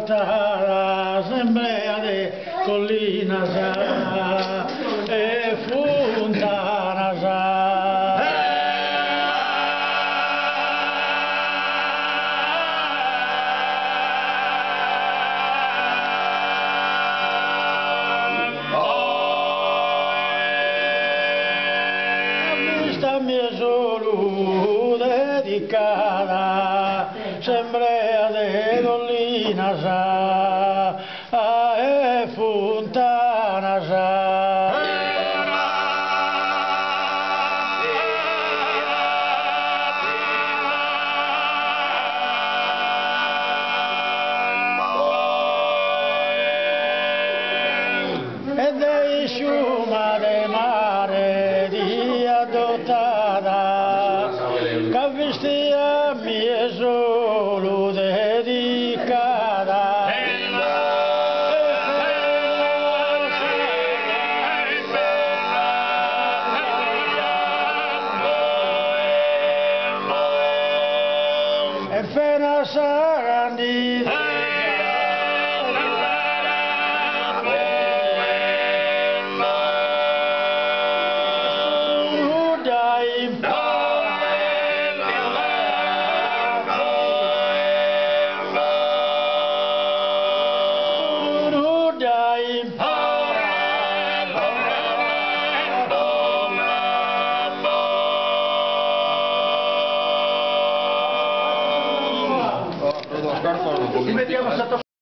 L'assemblea de Collina sa e Fontana sa. Vista mia solo dedicata, Assemblea de Collina sa e Fontana sa. E dei sciuma de mare di adottata, che vestia mia solo dedicata. E fena sarandi Ti mettiamo sotto